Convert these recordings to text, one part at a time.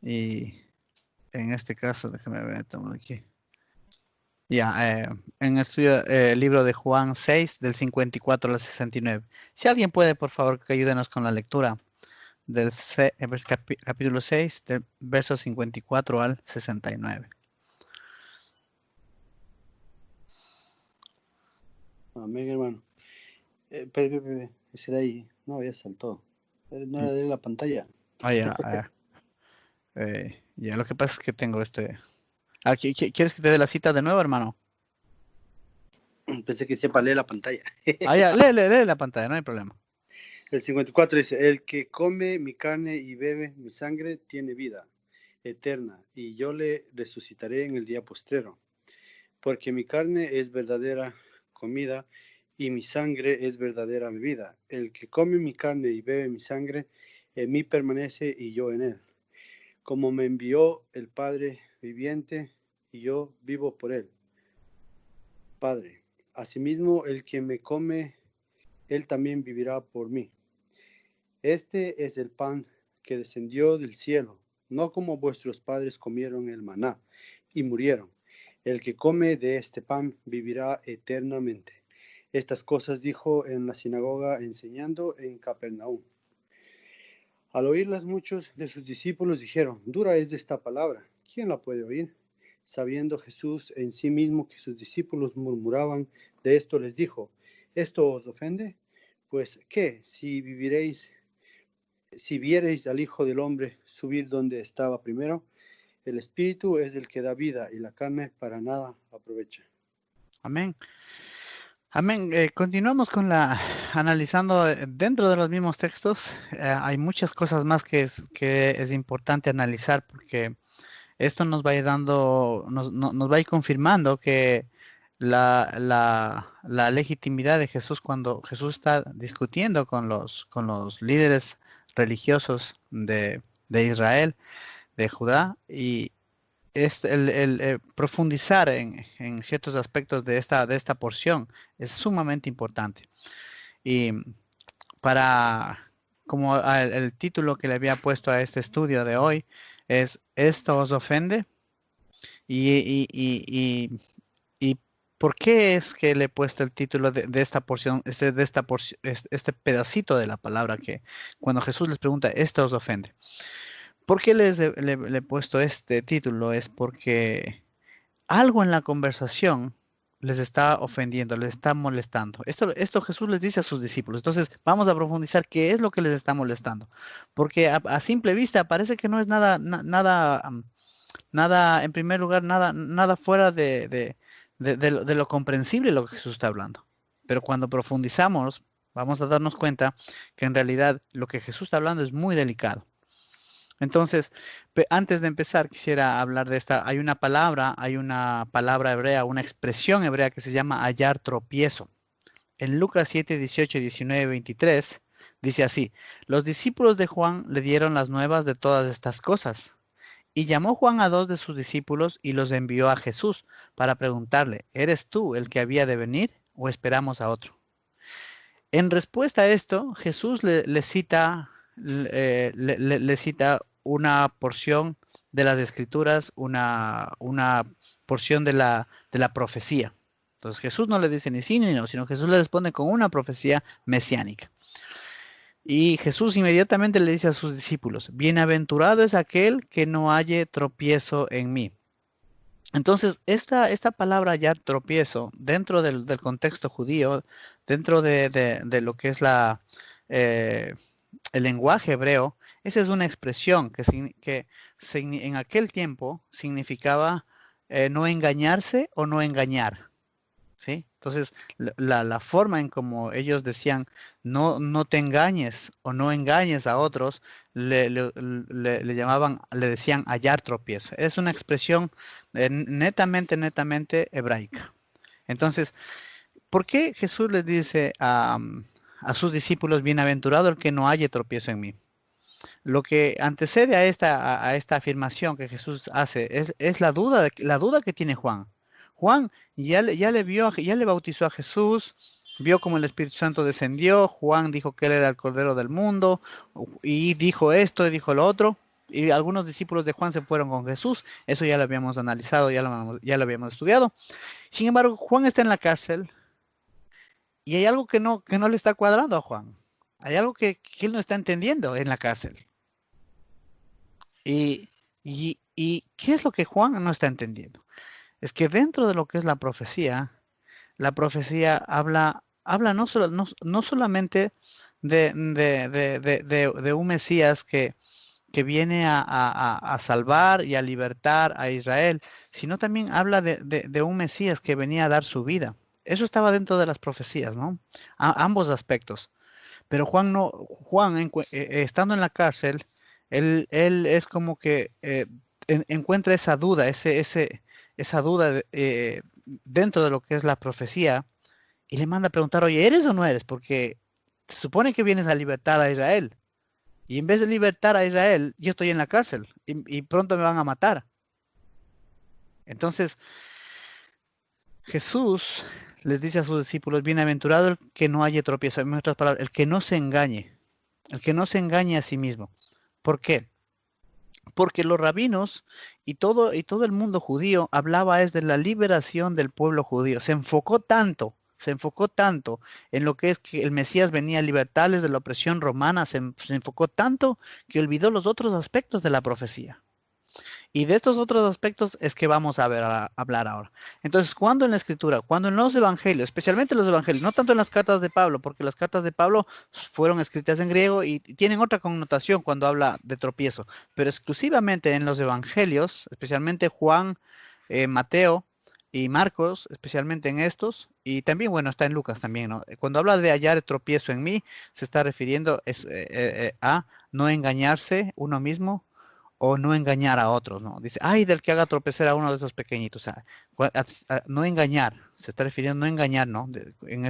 Y en este caso, déjame ver, tomo aquí. Ya, en el estudio, libro de Juan 6, del 54 al 69. Si alguien puede, por favor, que ayúdenos con la lectura del capítulo 6, del verso 54 al 69. Amén, hermano. Espera, ese de ahí. No, ya saltó. No era de la pantalla. Ya, ya, lo que pasa es que tengo ¿quieres que te dé la cita de nuevo, hermano? Pensé que sepa leer la pantalla. Ya, lee la pantalla, no hay problema. El 54 dice, el que come mi carne y bebe mi sangre tiene vida eterna, y yo le resucitaré en el día postrero. Porque mi carne es verdadera comida y mi sangre es verdadera bebida. El que come mi carne y bebe mi sangre, en mí permanece y yo en él. Como me envió el Padre viviente y yo vivo por él. Padre, asimismo el que me come, él también vivirá por mí. Este es el pan que descendió del cielo, no como vuestros padres comieron el maná y murieron. El que come de este pan vivirá eternamente. Estas cosas dijo en la sinagoga enseñando en Capernaum. Al oírlas muchos de sus discípulos dijeron, dura es esta palabra, ¿quién la puede oír? Sabiendo Jesús en sí mismo que sus discípulos murmuraban de esto, les dijo, ¿esto os ofende? Pues, ¿qué? Si viereis al Hijo del Hombre subir donde estaba primero, el Espíritu es el que da vida y la carne para nada aprovecha. Amén. Amén. Continuamos analizando dentro de los mismos textos. Hay muchas cosas más que es importante analizar porque esto nos va a ir nos va a ir confirmando que la legitimidad de Jesús cuando Jesús está discutiendo con los líderes religiosos de Israel, de Judá, y es el profundizar en ciertos aspectos de esta porción es sumamente importante. Y como el título que le había puesto a este estudio de hoy es ¿esto os ofende? Y ¿por qué es que le he puesto el título de esta porción, este pedacito de la palabra que cuando Jesús les pregunta, ¿esto os ofende? ¿Por qué le he puesto este título? Es porque algo en la conversación les está ofendiendo, les está molestando. Esto Jesús les dice a sus discípulos. Entonces, vamos a profundizar qué es lo que les está molestando. Porque a simple vista parece que no es nada, en primer lugar, nada fuera de lo comprensible lo que Jesús está hablando. Pero cuando profundizamos, vamos a darnos cuenta que en realidad lo que Jesús está hablando es muy delicado. Entonces, antes de empezar, quisiera hablar de hay una palabra hebrea, una expresión hebrea que se llama hallar tropiezo. En Lucas 7, 18, 19, 23, dice así, los discípulos de Juan le dieron las nuevas de todas estas cosas. Y llamó Juan a dos de sus discípulos y los envió a Jesús para preguntarle, ¿eres tú el que había de venir o esperamos a otro? En respuesta a esto, Jesús le cita una porción de las Escrituras, una porción de la profecía. Entonces Jesús no le dice ni sí ni no, sino Jesús le responde con una profecía mesiánica. Y Jesús inmediatamente le dice a sus discípulos, bienaventurado es aquel que no halle tropiezo en mí. Entonces, esta palabra hallar tropiezo, dentro del contexto judío, dentro de lo que es el lenguaje hebreo, esa es una expresión que en aquel tiempo significaba no engañarse o no engañar. ¿Sí? Entonces, la forma en como ellos decían, no te engañes o no engañes a otros, le decían hallar tropiezo. Es una expresión netamente hebraica. Entonces, ¿por qué Jesús les dice a sus discípulos, bienaventurado el que no halle tropiezo en mí? Lo que antecede a esta afirmación que Jesús hace es la duda que tiene Juan. Juan ya le bautizó a Jesús, vio cómo el Espíritu Santo descendió, Juan dijo que él era el Cordero del mundo, y dijo esto y dijo lo otro, y algunos discípulos de Juan se fueron con Jesús. Eso ya lo habíamos analizado, ya lo habíamos estudiado. Sin embargo, Juan está en la cárcel y hay algo que no le está cuadrando a Juan. Hay algo que él no está entendiendo en la cárcel. Y ¿qué es lo que Juan no está entendiendo? Es que dentro de lo que es la profecía habla no solamente de un Mesías que viene a salvar y a libertar a Israel, sino también habla de un Mesías que venía a dar su vida. Eso estaba dentro de las profecías, ¿no? Ambos aspectos. Pero Juan no, estando en la cárcel, él es como que encuentra esa duda, esa duda dentro de lo que es la profecía y le manda a preguntar, oye, ¿eres o no eres? Porque se supone que vienes a libertar a Israel. Y en vez de libertar a Israel, yo estoy en la cárcel y pronto me van a matar. Entonces, Jesús les dice a sus discípulos, bienaventurado el que no haya tropiezo, en otras palabras, el que no se engañe a sí mismo. ¿Por qué? Porque los rabinos y todo el mundo judío hablaba es de la liberación del pueblo judío. Se enfocó tanto en lo que es que el Mesías venía a libertarles de la opresión romana, se enfocó tanto que olvidó los otros aspectos de la profecía. Y de estos otros aspectos es que vamos a hablar ahora. Entonces, cuando en la escritura, cuando en los evangelios, especialmente los evangelios, no tanto en las cartas de Pablo, porque las cartas de Pablo fueron escritas en griego y tienen otra connotación cuando habla de tropiezo, pero exclusivamente en los evangelios, especialmente Juan, Mateo y Marcos, especialmente en estos, y también, bueno, está en Lucas también, ¿no? Cuando habla de hallar tropiezo en mí, se está refiriendo a no engañarse uno mismo o no engañar a otros, ¿no? Dice, ay, del que haga tropezar a uno de esos pequeñitos. O sea, no engañar, se está refiriendo a no engañar, ¿no? En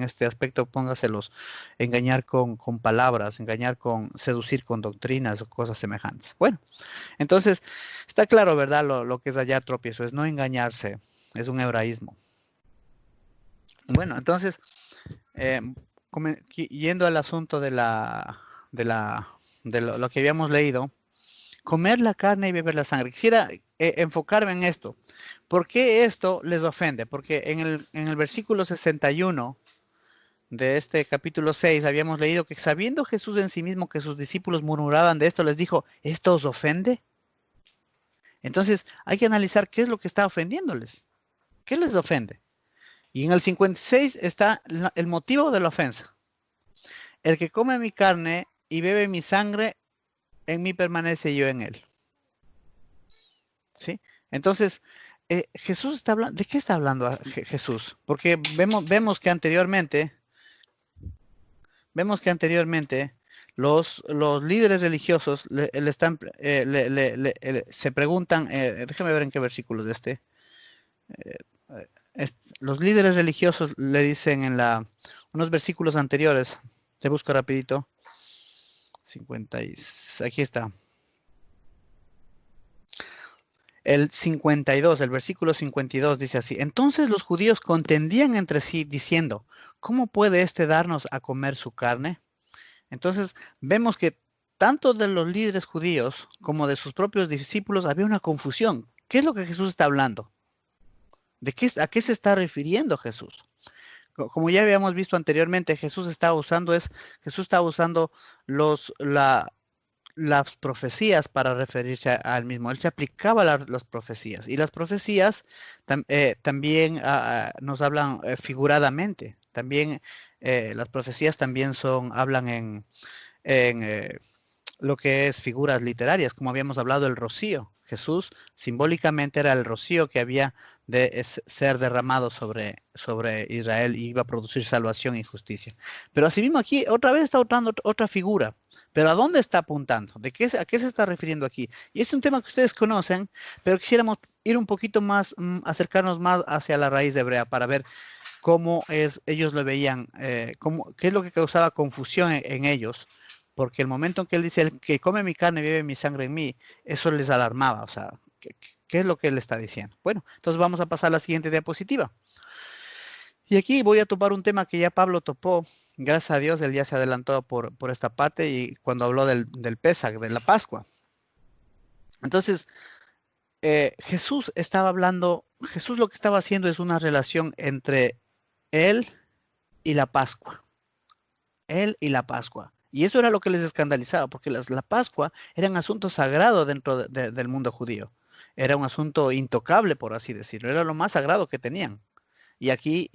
este aspecto póngaselos, engañar con palabras, engañar con, seducir con doctrinas o cosas semejantes. Bueno, entonces, está claro, ¿verdad? Lo que es hallar tropiezo, es no engañarse, es un hebraísmo. Bueno, entonces, eh, yendo al asunto de lo que habíamos leído, comer la carne y beber la sangre. Quisiera enfocarme en esto. ¿Por qué esto les ofende? Porque en el versículo 61 de este capítulo 6 habíamos leído que sabiendo Jesús en sí mismo que sus discípulos murmuraban de esto, les dijo, ¿esto os ofende? Entonces hay que analizar qué es lo que está ofendiéndoles. ¿Qué les ofende? Y en el 56 está el motivo de la ofensa. El que come mi carne y bebe mi sangre, en mí permanece y yo en él. ¿Sí? Entonces, Jesús está hablando, ¿de qué está hablando Jesús? Porque vemos que anteriormente los líderes religiosos se preguntan, déjame ver en qué versículo de eh, los líderes religiosos le dicen unos versículos anteriores, te busco rapidito, 50 aquí está. El 52, el versículo 52 dice así, entonces los judíos contendían entre sí diciendo, ¿cómo puede éste darnos a comer su carne? Entonces vemos que tanto de los líderes judíos como de sus propios discípulos había una confusión. ¿Qué es lo que Jesús está hablando? ¿A qué se está refiriendo Jesús? Como ya habíamos visto anteriormente, Jesús estaba usando las profecías para referirse al mismo. Él se aplicaba las profecías y las profecías también nos hablan figuradamente. También las profecías también hablan en lo que es figuras literarias, como habíamos hablado, el rocío. Jesús simbólicamente era el rocío que había de ser derramado sobre Israel y iba a producir salvación y justicia. Pero asimismo aquí otra vez está otra figura. Pero ¿a dónde está apuntando? ¿A qué se está refiriendo aquí? Y es un tema que ustedes conocen, pero quisiéramos ir un poquito más, acercarnos más hacia la raíz hebrea para ver cómo ellos lo veían, qué es lo que causaba confusión en ellos porque el momento en que él dice, el que come mi carne y bebe mi sangre en mí, eso les alarmaba, o sea, ¿qué es lo que él está diciendo? Bueno, entonces vamos a pasar a la siguiente diapositiva. Y aquí voy a topar un tema que ya Pablo topó, gracias a Dios, él ya se adelantó por esta parte y cuando habló del Pesaj, de la Pascua. Entonces, Jesús lo que estaba haciendo es una relación entre él y la Pascua. Él y la Pascua. Y eso era lo que les escandalizaba, porque la Pascua era un asunto sagrado dentro del mundo judío. Era un asunto intocable, por así decirlo. Era lo más sagrado que tenían. Y aquí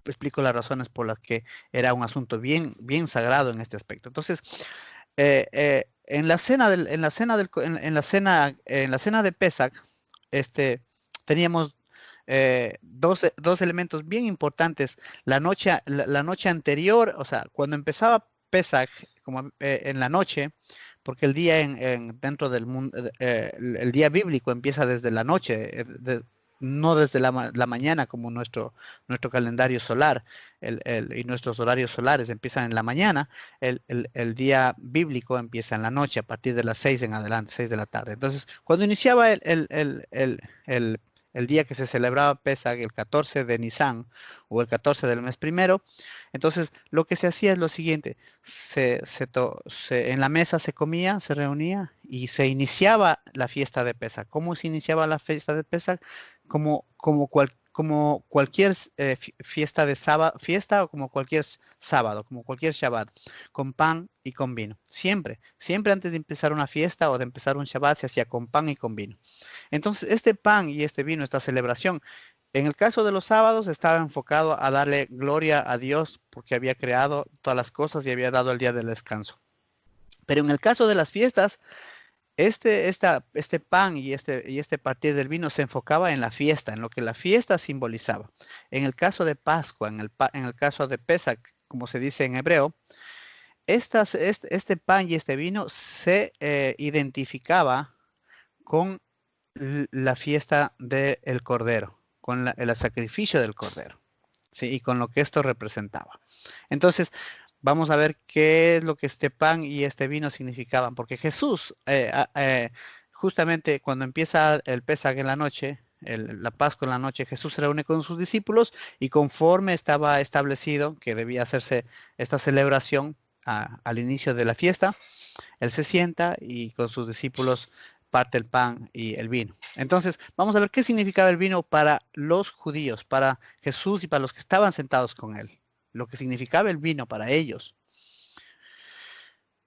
explico las razones por las que era un asunto bien, bien sagrado en este aspecto. Entonces, en la cena de Pesach, teníamos dos elementos bien importantes. La noche anterior, o sea, cuando empezaba Pesach, como en la noche, porque el día dentro del mundo, el día bíblico empieza desde la noche, no desde la mañana como nuestro calendario solar y nuestros horarios solares empiezan en la mañana. El día bíblico empieza en la noche a partir de las 6 en adelante, 6 de la tarde. Entonces, cuando iniciaba el día que se celebraba Pesach, el 14 de Nisan o el 14 del mes primero, entonces lo que se hacía es lo siguiente: en la mesa se comía, se reunía y se iniciaba la fiesta de Pesach. ¿Cómo se iniciaba la fiesta de Pesach? Como cualquier fiesta de sábado, fiesta o como cualquier sábado, como cualquier Shabbat, con pan y con vino. Siempre, siempre antes de empezar una fiesta o de empezar un Shabbat se hacía con pan y con vino. Entonces, este pan y este vino, esta celebración, en el caso de los sábados estaba enfocado a darle gloria a Dios porque había creado todas las cosas y había dado el día del descanso. Pero en el caso de las fiestas, este pan y este partir del vino se enfocaba en la fiesta, en lo que la fiesta simbolizaba. En el caso de Pascua, en el caso de Pesach, como se dice en hebreo, este pan y este vino se identificaba con la fiesta del Cordero, con el sacrificio del Cordero, ¿sí? Y con lo que esto representaba. Entonces, vamos a ver qué es lo que este pan y este vino significaban, porque Jesús, justamente cuando empieza el Pesaj en la noche, la Pascua en la noche, Jesús se reúne con sus discípulos y conforme estaba establecido que debía hacerse esta celebración al inicio de la fiesta, él se sienta y con sus discípulos parte el pan y el vino. Entonces, vamos a ver qué significaba el vino para los judíos, para Jesús y para los que estaban sentados con él. Lo que significaba el vino para ellos.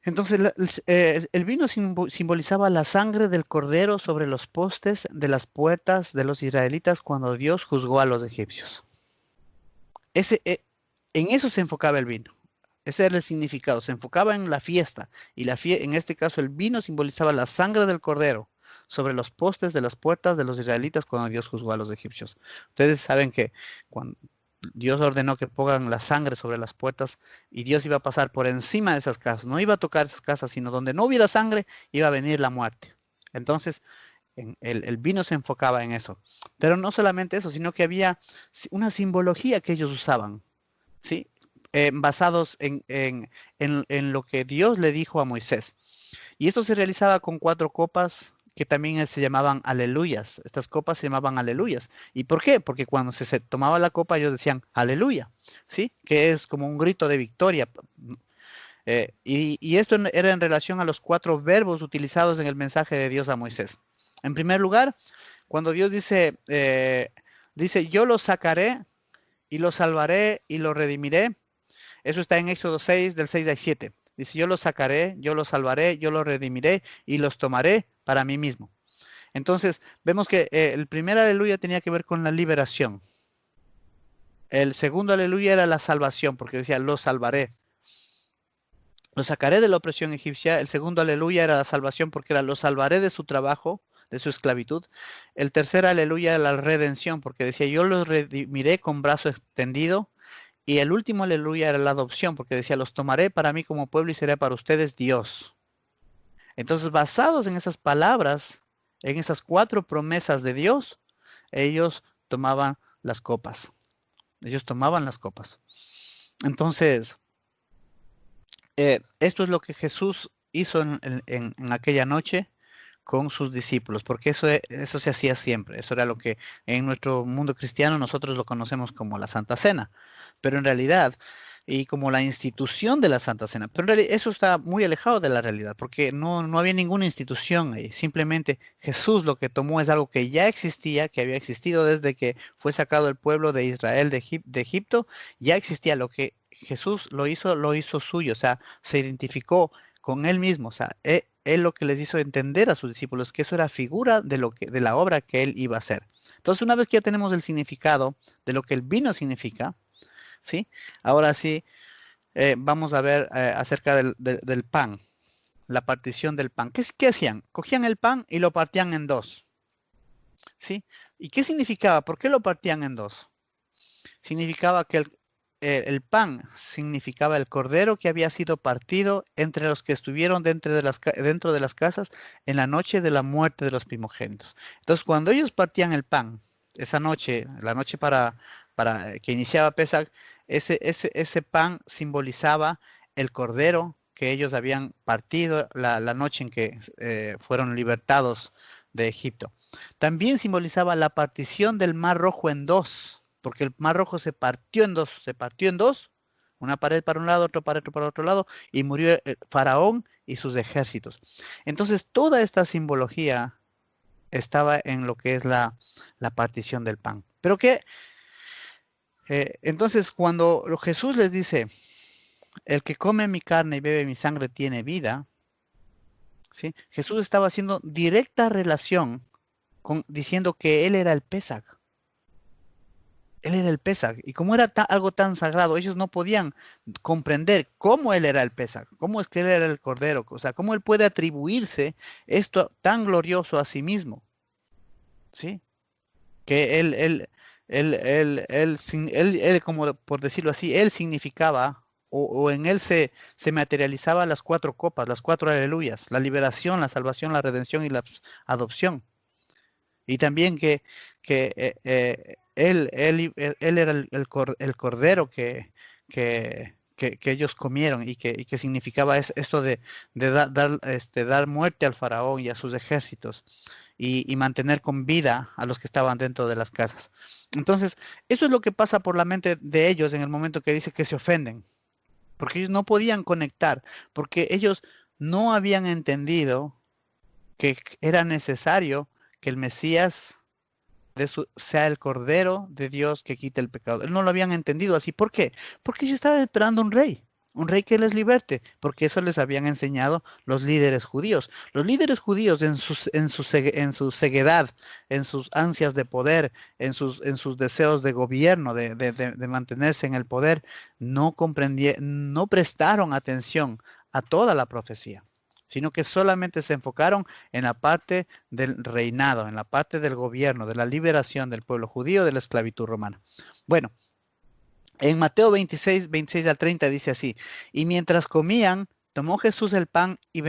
Entonces, el vino simbolizaba la sangre del cordero sobre los postes de las puertas de los israelitas cuando Dios juzgó a los egipcios. En eso se enfocaba el vino. Ese era el significado. Se enfocaba en la fiesta. Y en este caso el vino simbolizaba la sangre del cordero sobre los postes de las puertas de los israelitas cuando Dios juzgó a los egipcios. Ustedes saben que cuando Dios ordenó que pongan la sangre sobre las puertas y Dios iba a pasar por encima de esas casas. No iba a tocar esas casas, sino donde no hubiera sangre iba a venir la muerte. Entonces, el vino se enfocaba en eso. Pero no solamente eso, sino que había una simbología que ellos usaban, ¿sí? Basados en lo que Dios le dijo a Moisés. Y esto se realizaba con 4 copas que también se llamaban aleluyas. Estas copas se llamaban aleluyas. ¿Y por qué? Porque cuando se tomaba la copa ellos decían aleluya, ¿sí? Que es como un grito de victoria. Y esto era en relación a los 4 verbos utilizados en el mensaje de Dios a Moisés. En primer lugar, cuando Dios dice, yo lo sacaré y lo salvaré y lo redimiré. Eso está en Éxodo 6, del 6 al 7. Dice, yo los sacaré, yo los salvaré, yo los redimiré y los tomaré para mí mismo. Entonces, vemos que el primer aleluya tenía que ver con la liberación. El segundo aleluya era la salvación, porque decía, los salvaré. Los sacaré de la opresión egipcia. El segundo aleluya era la salvación, porque era, los salvaré de su trabajo, de su esclavitud. El tercer aleluya era la redención, porque decía, yo los redimiré con brazo extendido. Y el último aleluya era la adopción, porque decía, los tomaré para mí como pueblo y seré para ustedes Dios. Entonces, basados en esas palabras, en esas 4 promesas de Dios, ellos tomaban las copas. Ellos tomaban las copas. Entonces, esto es lo que Jesús hizo en aquella noche con sus discípulos, porque eso se hacía siempre. Eso era lo que en nuestro mundo cristiano nosotros lo conocemos como la Santa Cena. Pero en realidad, y como la institución de la Santa Cena. Pero en realidad eso está muy alejado de la realidad, porque no había ninguna institución ahí. Simplemente Jesús lo que tomó es algo que ya existía, que había existido desde que fue sacado el pueblo de Israel de Egipto, ya existía. Lo que Jesús lo hizo suyo, o sea, se identificó con él mismo, o sea, él lo que les hizo entender a sus discípulos que eso era figura de la obra que él iba a hacer. Entonces, una vez que ya tenemos el significado de lo que el vino significa, ¿sí? Ahora sí, vamos a ver acerca del pan, la partición del pan. ¿Qué hacían? Cogían el pan y lo partían en dos, ¿sí? ¿Y qué significaba? ¿Por qué lo partían en dos? Significaba que el pan significaba el cordero que había sido partido entre los que estuvieron dentro de las casas en la noche de la muerte de los primogénitos. Entonces, cuando ellos partían el pan, esa noche, la noche para que iniciaba Pesach, ese pan simbolizaba el cordero que ellos habían partido la noche en que fueron libertados de Egipto. También simbolizaba la partición del Mar Rojo en dos, porque el Mar Rojo se partió en dos, una pared para un lado, otra pared para otro lado, y murió el Faraón y sus ejércitos. Entonces, toda esta simbología estaba en lo que es la partición del pan. Pero que, entonces, cuando Jesús les dice, el que come mi carne y bebe mi sangre tiene vida, ¿sí? Jesús estaba haciendo directa relación diciendo que él era el Pesaj. Él era el Pesaj. Y como era algo tan sagrado, ellos no podían comprender cómo él era el Pesaj, cómo es que él era el Cordero, o sea, cómo él puede atribuirse esto tan glorioso a sí mismo, ¿sí? Que él, como por decirlo así, él significaba, o en él se materializaba las cuatro copas, las cuatro aleluyas, la liberación, la salvación, la redención y la adopción. Y también que él era el cordero que ellos comieron y que significaba esto de dar muerte al faraón y a sus ejércitos y mantener con vida a los que estaban dentro de las casas. Entonces, eso es lo que pasa por la mente de ellos en el momento que dice que se ofenden, porque ellos no podían conectar, porque ellos no habían entendido que era necesario que el Mesías sea el Cordero de Dios que quita el pecado. Él no lo habían entendido así. ¿Por qué? Porque ellos estaban esperando un rey que les liberte, porque eso les habían enseñado los líderes judíos. Los líderes judíos en su ceguedad, en sus ansias de poder, en sus deseos de gobierno, de mantenerse en el poder, no prestaron atención a toda la profecía, sino que solamente se enfocaron en la parte del reinado, en la parte del gobierno, de la liberación del pueblo judío de la esclavitud romana. Bueno, en Mateo 26, 26 al 30 dice así, y mientras comían, tomó Jesús el pan y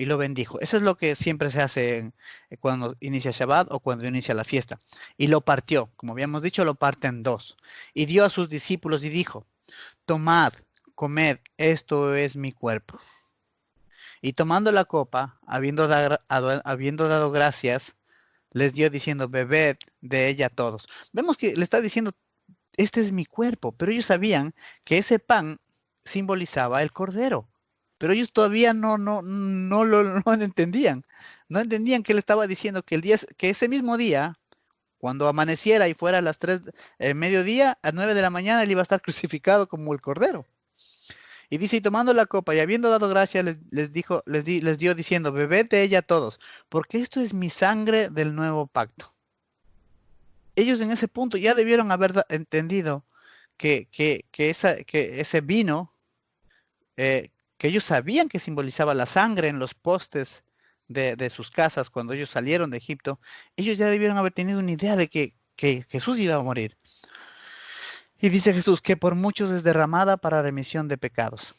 lo bendijo. Eso es lo que siempre se hace cuando inicia Shabbat o cuando inicia la fiesta. Y lo partió, como habíamos dicho, lo parte en dos. Y dio a sus discípulos y dijo, tomad, comed, esto es mi cuerpo. Y tomando la copa, habiendo dado gracias, les dio diciendo, bebed de ella todos. Vemos que le está diciendo, este es mi cuerpo, pero ellos sabían que ese pan simbolizaba el cordero, pero ellos todavía no entendían. No entendían que él estaba diciendo que ese mismo día, cuando amaneciera y fuera a las 3 mediodía, a 9 de la mañana, él iba a estar crucificado como el cordero. Y dice, y tomando la copa y habiendo dado gracia, les dio diciendo, bebed de ella todos, porque esto es mi sangre del nuevo pacto. Ellos en ese punto ya debieron haber entendido que ese vino, que ellos sabían que simbolizaba la sangre en los postes de sus casas cuando ellos salieron de Egipto, ellos ya debieron haber tenido una idea de que Jesús iba a morir. Y dice Jesús que por muchos es derramada para remisión de pecados.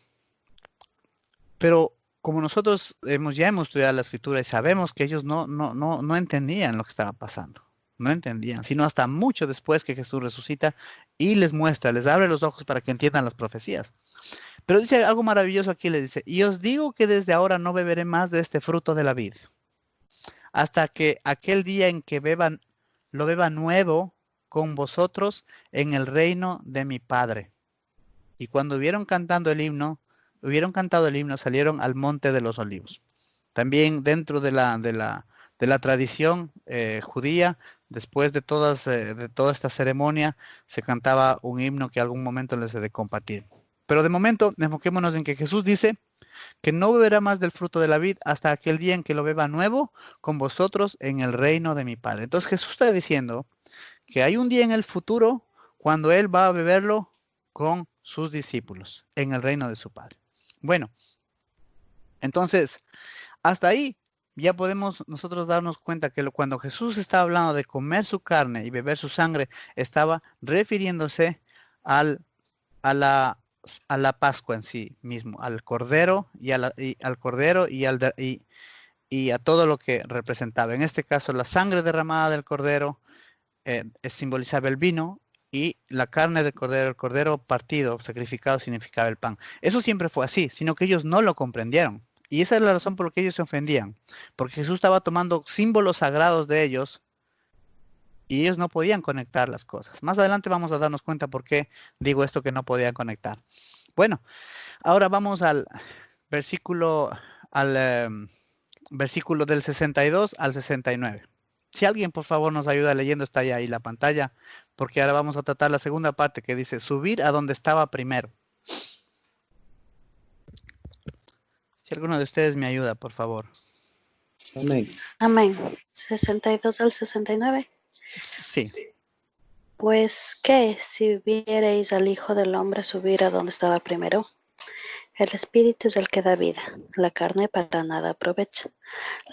Pero como nosotros ya hemos estudiado la escritura y sabemos que ellos no entendían lo que estaba pasando. No entendían, sino hasta mucho después que Jesús resucita y les muestra, les abre los ojos para que entiendan las profecías. Pero dice algo maravilloso aquí, le dice, y os digo que desde ahora no beberé más de este fruto de la vid, hasta que aquel día en que lo beba nuevo con vosotros en el reino de mi Padre. Y cuando hubieron cantado el himno, salieron al monte de los olivos. También dentro de la tradición judía, después de toda esta ceremonia, se cantaba un himno que algún momento les he de compartir. Pero de momento, enfoquémonos en que Jesús dice que no beberá más del fruto de la vid hasta aquel día en que lo beba nuevo con vosotros en el reino de mi Padre. Entonces Jesús está diciendo que hay un día en el futuro cuando Él va a beberlo con sus discípulos en el reino de su Padre. Bueno, entonces, hasta ahí ya podemos nosotros darnos cuenta que cuando Jesús estaba hablando de comer su carne y beber su sangre, estaba refiriéndose al, a la, a la Pascua en sí mismo, al Cordero al Cordero y a todo lo que representaba. En este caso, la sangre derramada del Cordero simbolizaba el vino y la carne del cordero, el cordero partido, sacrificado, significaba el pan. Eso siempre fue así, sino que ellos no lo comprendieron. Y esa es la razón por la que ellos se ofendían, porque Jesús estaba tomando símbolos sagrados de ellos y ellos no podían conectar las cosas. Más adelante vamos a darnos cuenta por qué digo esto que no podían conectar. Bueno, ahora vamos versículo, al versículo del 62 al 69. Si alguien, por favor, nos ayuda leyendo, está ya ahí la pantalla, porque ahora vamos a tratar la segunda parte que dice, subir a donde estaba primero. Si alguno de ustedes me ayuda, por favor. Amén. Amén. 62 al 69. Sí. Pues, ¿qué? Si viereis al Hijo del Hombre subir a donde estaba primero. El Espíritu es el que da vida, la carne para nada aprovecha.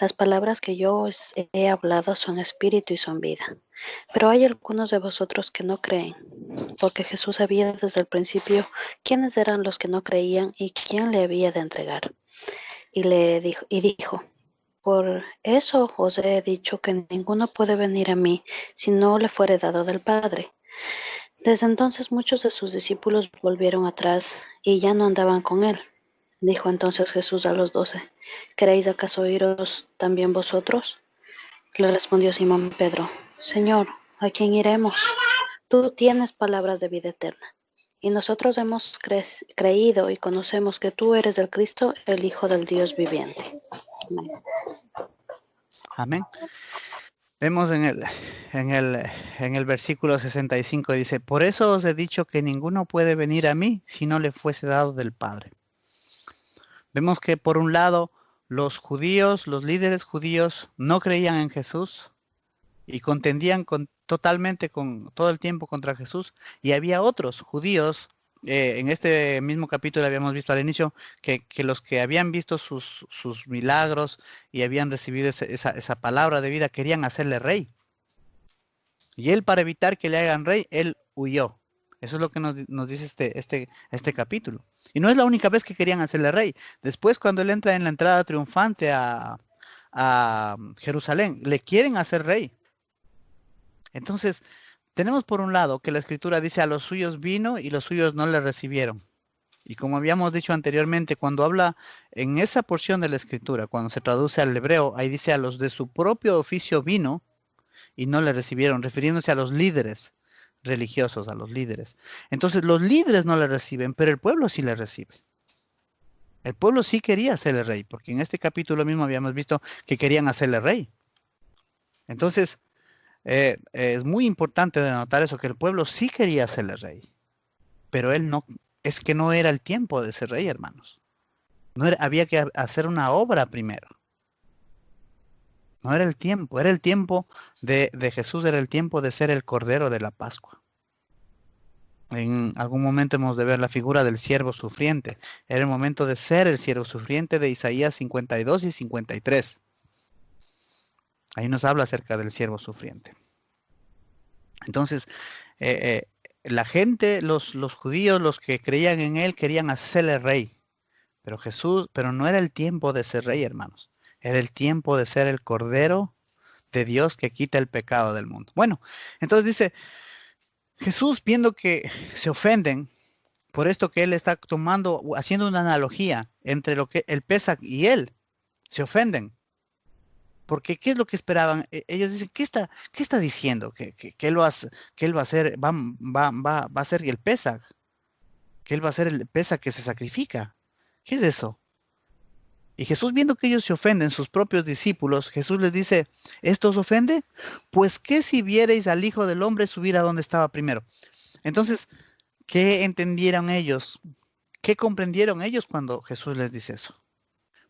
Las palabras que yo os he hablado son espíritu y son vida. Pero hay algunos de vosotros que no creen, porque Jesús sabía desde el principio quiénes eran los que no creían y quién le había de entregar. Y dijo, por eso os he dicho que ninguno puede venir a mí si no le fuere dado del Padre. Desde entonces muchos de sus discípulos volvieron atrás y ya no andaban con él. Dijo entonces Jesús a los 12, ¿queréis acaso iros también vosotros? Le respondió Simón Pedro, Señor, ¿a quién iremos? Tú tienes palabras de vida eterna. Y nosotros hemos creído y conocemos que tú eres el Cristo, el Hijo del Dios viviente. Amén. Amén. Vemos en el versículo 65, dice, por eso os he dicho que ninguno puede venir a mí si no le fuese dado del Padre. Vemos que por un lado los judíos, los líderes judíos no creían en Jesús y contendían totalmente todo el tiempo contra Jesús, y había otros judíos, en este mismo capítulo habíamos visto al inicio, que los que habían visto sus milagros y habían recibido esa palabra de vida, querían hacerle rey. Y él, para evitar que le hagan rey, él huyó. Eso es lo que nos dice este capítulo. Y no es la única vez que querían hacerle rey. Después, cuando él entra en la entrada triunfante a Jerusalén, le quieren hacer rey. Entonces, tenemos por un lado que la Escritura dice a los suyos vino y los suyos no le recibieron. Y como habíamos dicho anteriormente, cuando habla en esa porción de la Escritura, cuando se traduce al hebreo, ahí dice a los de su propio oficio vino y no le recibieron, refiriéndose a los líderes religiosos, a los líderes. Entonces, los líderes no le reciben, pero el pueblo sí le recibe. El pueblo sí quería hacerle rey, porque en este capítulo mismo habíamos visto que querían hacerle rey. Entonces, es muy importante denotar eso, que el pueblo sí quería hacerle rey, pero él no, es que no era el tiempo de ser rey, hermanos. Había que hacer una obra primero. No era el tiempo de Jesús, era el tiempo de ser el Cordero de la Pascua. En algún momento hemos de ver la figura del siervo sufriente. Era el momento de ser el siervo sufriente de Isaías 52 y 53. Ahí nos habla acerca del siervo sufriente. Entonces, la gente, los judíos, los que creían en él, querían hacerle rey. Pero no era el tiempo de ser rey, hermanos. Era el tiempo de ser el Cordero de Dios que quita el pecado del mundo. Bueno, entonces dice, Jesús, viendo que se ofenden por esto que él está haciendo una analogía entre lo que el Pesaj y él, se ofenden. Porque ¿qué es lo que esperaban? Ellos dicen, ¿qué está diciendo? Que él va a hacer, va a ser el Pesaj. que Él va a ser el Pesaj que se sacrifica. ¿Qué es eso? Y Jesús, viendo que ellos se ofenden, sus propios discípulos, Jesús les dice, ¿esto os ofende? Pues ¿qué si vierais al Hijo del Hombre subir a donde estaba primero? Entonces, ¿qué entendieron ellos? ¿Qué comprendieron ellos cuando Jesús les dice eso?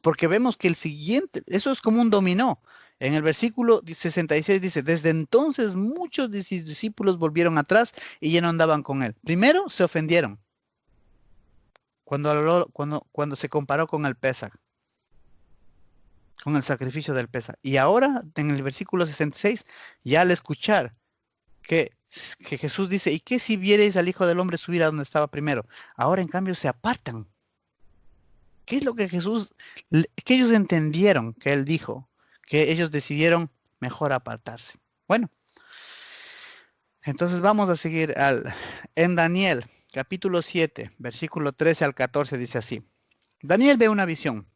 Porque vemos que el siguiente, eso es como un dominó. En el versículo 66 dice, desde entonces muchos de sus discípulos volvieron atrás y ya no andaban con él. Primero se ofendieron cuando se comparó con el Pesaj, con el sacrificio del Pesaj. Y ahora, en el versículo 66, ya al escuchar que Jesús dice, ¿y qué si vierais al Hijo del Hombre subir a donde estaba primero? Ahora, en cambio, se apartan. ¿Qué es lo que que ellos entendieron que Él dijo? Que ellos decidieron mejor apartarse. Bueno, entonces vamos a seguir en Daniel, capítulo 7, versículo 13 al 14, dice así. Daniel ve una visión.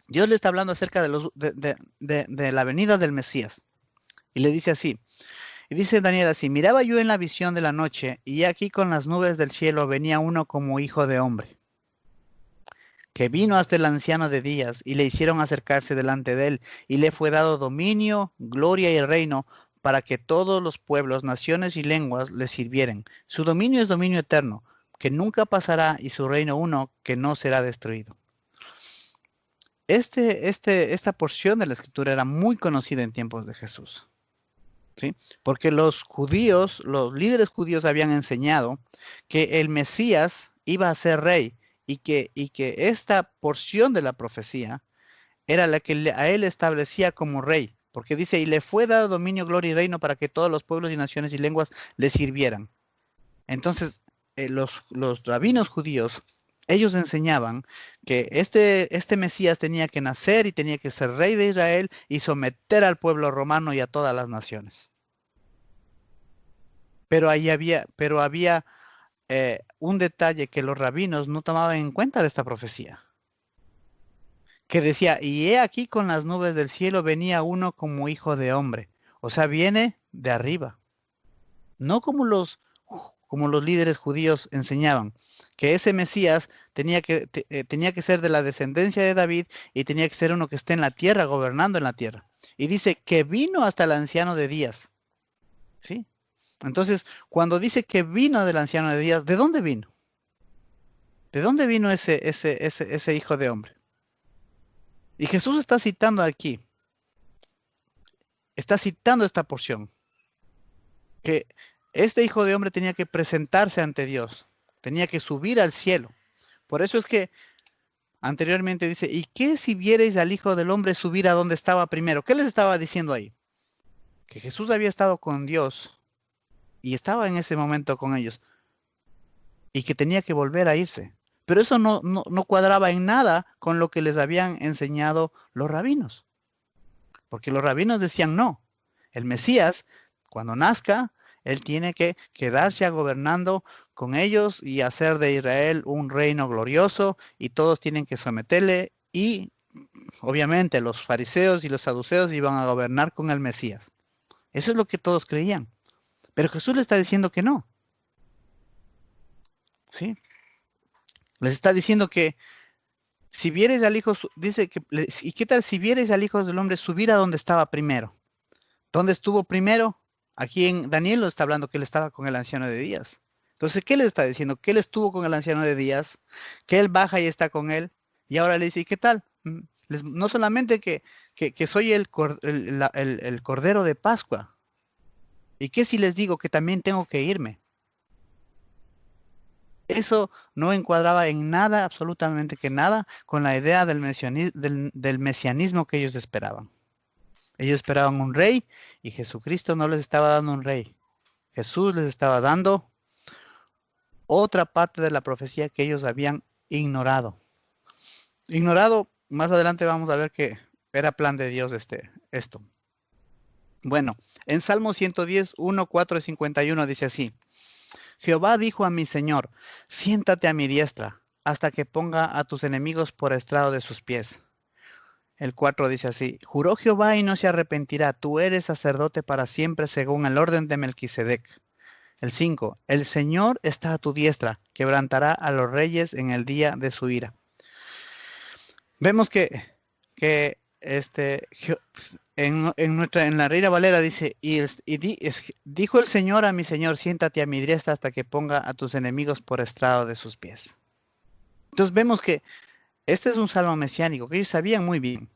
Dios le está hablando acerca de la venida del Mesías. Y le dice así. Y dice Daniel así, miraba yo en la visión de la noche, y aquí con las nubes del cielo venía uno como hijo de hombre, que vino hasta el anciano de días, y le hicieron acercarse delante de él, y le fue dado dominio, gloria y reino, para que todos los pueblos, naciones y lenguas le sirvieren. Su dominio es dominio eterno, que nunca pasará, y su reino uno, que no será destruido. Esta porción de la Escritura era muy conocida en tiempos de Jesús, ¿sí? Porque los judíos, los líderes judíos habían enseñado que el Mesías iba a ser rey, y que esta porción de la profecía era la que a él establecía como rey, porque dice, y le fue dado dominio, gloria y reino para que todos los pueblos y naciones y lenguas le sirvieran. Entonces, los rabinos judíos, ellos enseñaban que este Mesías tenía que nacer y tenía que ser rey de Israel y someter al pueblo romano y a todas las naciones. Pero había un detalle que los rabinos no tomaban en cuenta de esta profecía, que decía, y he aquí con las nubes del cielo venía uno como hijo de hombre. O sea, viene de arriba. No como los líderes judíos enseñaban, que ese Mesías tenía que ser de la descendencia de David y tenía que ser uno que esté en la tierra, gobernando en la tierra. Y dice que vino hasta el anciano de días. ¿Sí? Entonces, cuando dice que vino del anciano de días, ¿de dónde vino? ¿De dónde vino ese hijo de hombre? Y Jesús está citando aquí, está citando esta porción, que este hijo de hombre tenía que presentarse ante Dios, tenía que subir al cielo. Por eso es que anteriormente dice, ¿y qué si vierais al Hijo del Hombre subir a donde estaba primero? ¿Qué les estaba diciendo ahí? Que Jesús había estado con Dios y estaba en ese momento con ellos y que tenía que volver a irse. Pero eso no cuadraba en nada con lo que les habían enseñado los rabinos. Porque los rabinos decían, no, el Mesías, cuando nazca, él tiene que quedarse gobernando con ellos y hacer de Israel un reino glorioso y todos tienen que someterle, y obviamente los fariseos y los saduceos iban a gobernar con el Mesías. Eso es lo que todos creían. Pero Jesús le está diciendo que no. ¿Sí? Les está diciendo que si vieres al Hijo, dice que, ¿y qué tal si vieres al Hijo del Hombre subir a donde estaba primero? ¿Dónde estuvo primero? Aquí en Daniel lo está hablando que él estaba con el anciano de días. Entonces, ¿qué le está diciendo? Que él estuvo con el anciano de días, que él baja y está con él, y ahora le dice, ¿y qué tal? No solamente que soy el Cordero de Pascua, ¿y qué si les digo que también tengo que irme? Eso no encuadraba en nada, absolutamente que nada, con la idea del mesianismo que ellos esperaban. Ellos esperaban un rey y Jesucristo no les estaba dando un rey. Jesús les estaba dando otra parte de la profecía que ellos habían ignorado. Más adelante vamos a ver que era plan de Dios esto. Bueno, en Salmo 110, 1, 4 y 51 dice así. Jehová dijo a mi Señor, siéntate a mi diestra, hasta que ponga a tus enemigos por estrado de sus pies. El 4 dice así, juró Jehová y no se arrepentirá, tú eres sacerdote para siempre según el orden de Melquisedec. El 5. El Señor está a tu diestra, quebrantará a los reyes en el día de su ira. Vemos que en la Reina Valera dice, dijo el Señor a mi Señor, siéntate a mi diestra hasta que ponga a tus enemigos por estrado de sus pies. Entonces vemos que este es un salmo mesiánico que ellos sabían muy bien,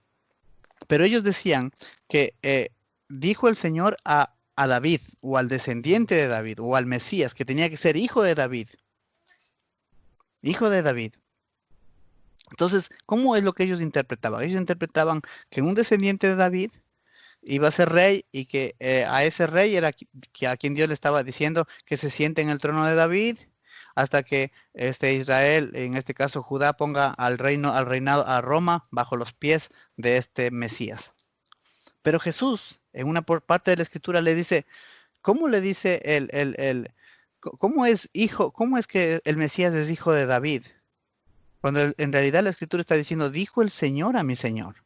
pero ellos decían que dijo el Señor a David, o al descendiente de David, o al Mesías, que tenía que ser hijo de David. Hijo de David. Entonces, ¿cómo es lo que ellos interpretaban? Ellos interpretaban que un descendiente de David iba a ser rey y que a ese rey era a quien Dios le estaba diciendo que se siente en el trono de David hasta que Israel, en este caso Judá, ponga al reinado a Roma bajo los pies de este Mesías. Pero Jesús, en una parte de la Escritura, le dice, ¿cómo le dice cómo es que el Mesías es hijo de David? Cuando en realidad la Escritura está diciendo, dijo el Señor a mi Señor.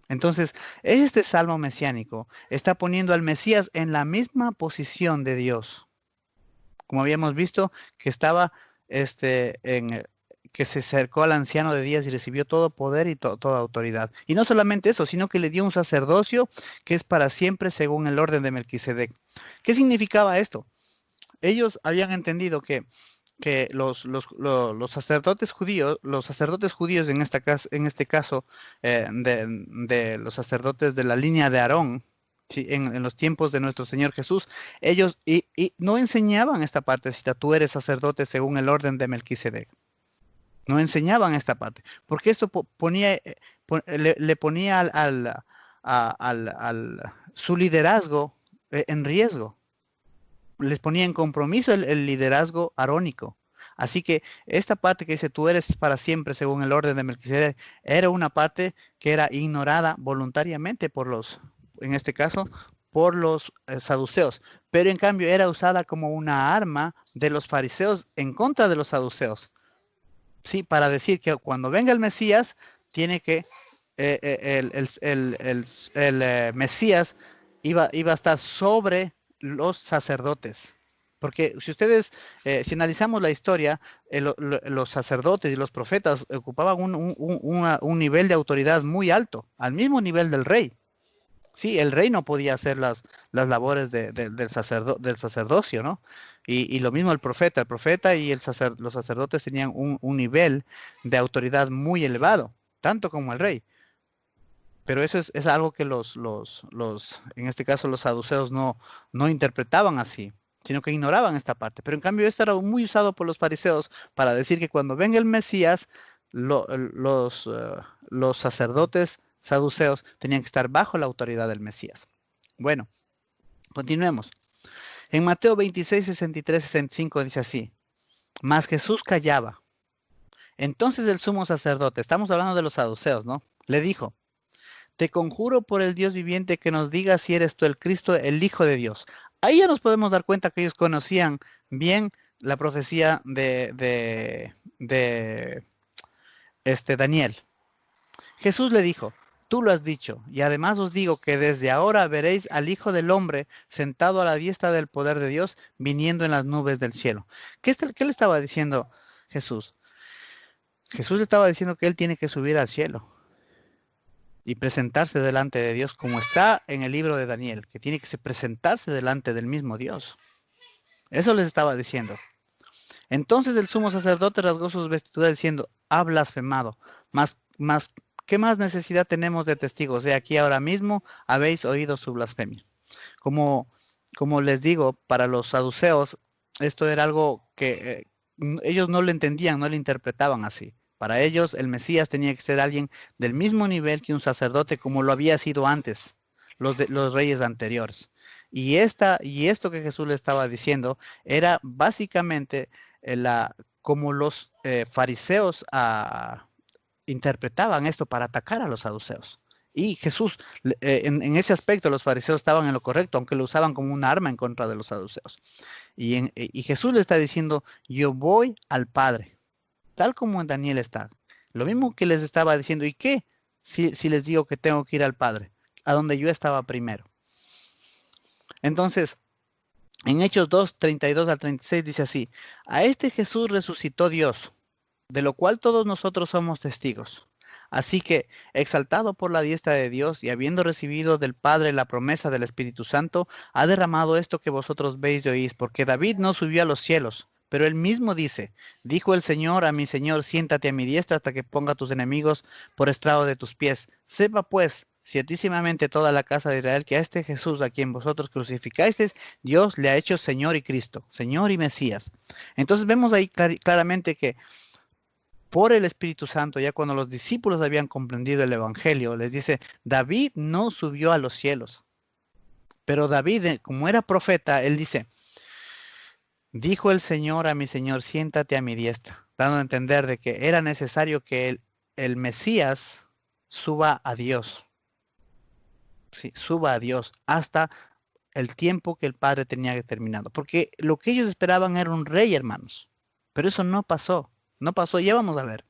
Entonces, este salmo mesiánico está poniendo al Mesías en la misma posición de Dios. Como habíamos visto, que estaba, que se acercó al anciano de días y recibió todo poder y toda autoridad. Y no solamente eso, sino que le dio un sacerdocio que es para siempre según el orden de Melquisedec. ¿Qué significaba esto? Ellos habían entendido que los sacerdotes judíos en este caso de los sacerdotes de la línea de Aarón, ¿sí? En los tiempos de nuestro Señor Jesús, ellos y no enseñaban esta partecita, tú eres sacerdote según el orden de Melquisedec. No enseñaban esta parte, porque esto le ponía su liderazgo en riesgo. Les ponía en compromiso el liderazgo arónico. Así que esta parte que dice, tú eres para siempre según el orden de Melquisedec, era una parte que era ignorada voluntariamente en este caso, por los saduceos. Pero en cambio era usada como una arma de los fariseos en contra de los saduceos. Sí, para decir que cuando venga el Mesías, tiene que el Mesías iba a estar sobre los sacerdotes. Porque si si analizamos la historia, los sacerdotes y los profetas ocupaban un nivel de autoridad muy alto, al mismo nivel del rey. Sí, el rey no podía hacer las labores del sacerdocio, ¿no? Y lo mismo el profeta y los sacerdotes tenían un nivel de autoridad muy elevado, tanto como el rey. Pero eso es algo que en este caso los saduceos no interpretaban así, sino que ignoraban esta parte. Pero en cambio esto era muy usado por los fariseos para decir que cuando venga el Mesías, los sacerdotes saduceos tenían que estar bajo la autoridad del Mesías. Bueno, continuemos. En Mateo 26, 63, 65 dice así, mas Jesús callaba. Entonces el sumo sacerdote, estamos hablando de los saduceos, ¿no? Le dijo, te conjuro por el Dios viviente que nos digas si eres tú el Cristo, el Hijo de Dios. Ahí ya nos podemos dar cuenta que ellos conocían bien la profecía de Daniel. Jesús le dijo, tú lo has dicho, y además os digo que desde ahora veréis al Hijo del Hombre sentado a la diestra del poder de Dios, viniendo en las nubes del cielo. ¿Qué le estaba diciendo Jesús? Jesús le estaba diciendo que él tiene que subir al cielo y presentarse delante de Dios, como está en el libro de Daniel, que tiene que presentarse delante del mismo Dios. Eso les estaba diciendo. Entonces el sumo sacerdote rasgó sus vestiduras diciendo, ha blasfemado, ¿qué más necesidad tenemos de testigos? De aquí ahora mismo habéis oído su blasfemia. Como les digo, para los saduceos, esto era algo que ellos no lo entendían, no lo interpretaban así. Para ellos, el Mesías tenía que ser alguien del mismo nivel que un sacerdote, como lo había sido antes, los reyes anteriores. Y esto que Jesús le estaba diciendo era básicamente como los fariseos interpretaban esto para atacar a los saduceos. Y Jesús, en ese aspecto, los fariseos estaban en lo correcto, aunque lo usaban como un arma en contra de los saduceos. Y Jesús le está diciendo, yo voy al Padre, tal como en Daniel está. Lo mismo que les estaba diciendo, ¿y qué si les digo que tengo que ir al Padre, a donde yo estaba primero? Entonces, En Hechos 2, 32 al 36 dice así: a este Jesús resucitó Dios, de lo cual todos nosotros somos testigos. Así que, exaltado por la diestra de Dios y habiendo recibido del Padre la promesa del Espíritu Santo, ha derramado esto que vosotros veis y oís, porque David no subió a los cielos, pero él mismo dice: dijo el Señor a mi Señor, siéntate a mi diestra hasta que ponga a tus enemigos por estrado de tus pies. Sepa pues ciertísimamente toda la casa de Israel que a este Jesús a quien vosotros crucificasteis, Dios le ha hecho Señor y Cristo, Señor y Mesías. Entonces vemos ahí claramente que por el Espíritu Santo, ya cuando los discípulos habían comprendido el Evangelio, les dice: David no subió a los cielos, pero David, como era profeta, él dice: dijo el Señor a mi Señor, siéntate a mi diestra, dando a entender de que era necesario que el Mesías suba a Dios, ¿sí? Suba a Dios hasta el tiempo que el Padre tenía determinado, porque lo que ellos esperaban era un rey, hermanos, pero eso no pasó, no pasó, ya vamos a ver.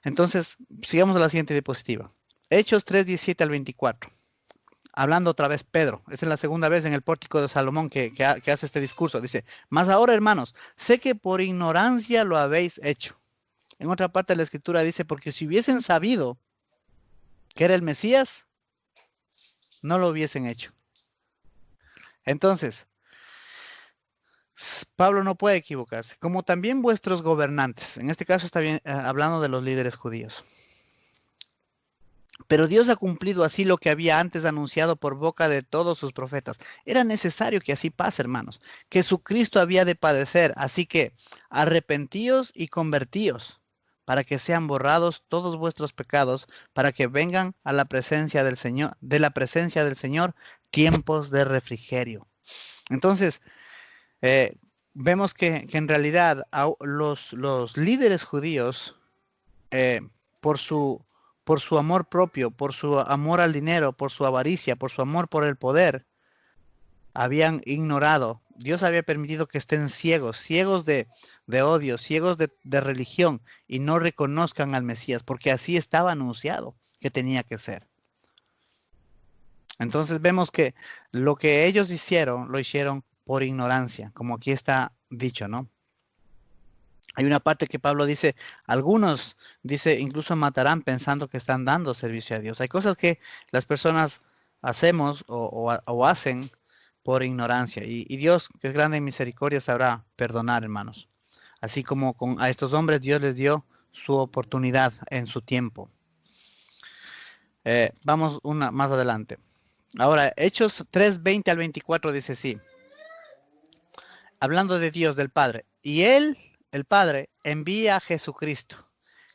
Entonces, sigamos a la siguiente diapositiva. Hechos 3, 17 al 24. Hablando otra vez Pedro. Esta es la segunda vez en el pórtico de Salomón que hace este discurso. Dice: mas ahora, hermanos, sé que por ignorancia lo habéis hecho. En otra parte de la escritura dice: porque si hubiesen sabido que era el Mesías, no lo hubiesen hecho. Entonces, Pablo no puede equivocarse. Como también vuestros gobernantes. En este caso está bien, hablando de los líderes judíos. Pero Dios ha cumplido así lo que había antes anunciado por boca de todos sus profetas. Era necesario que así pase, hermanos, que su Cristo había de padecer. Así que arrepentíos y convertíos, para que sean borrados todos vuestros pecados, para que vengan a la presencia del Señor, de la presencia del Señor, tiempos de refrigerio. Entonces, vemos que en realidad los líderes judíos, por su amor propio, por su amor al dinero, por su avaricia, por su amor por el poder, habían ignorado. Dios había permitido que estén ciegos, ciegos de odio, ciegos de religión, y no reconozcan al Mesías, porque así estaba anunciado que tenía que ser. Entonces vemos que lo que ellos hicieron, lo hicieron por ignorancia, como aquí está dicho, ¿no? Hay una parte que Pablo dice: algunos, dice, incluso matarán pensando que están dando servicio a Dios. Hay cosas que las personas hacemos o hacen por ignorancia. Y Dios, que es grande en misericordia, sabrá perdonar, hermanos. Así como a estos hombres Dios les dio su oportunidad en su tiempo. Vamos una más adelante. Ahora, Hechos 3, 20 al 24 dice así. Hablando de Dios, del Padre: y Él, el Padre, envía a Jesucristo,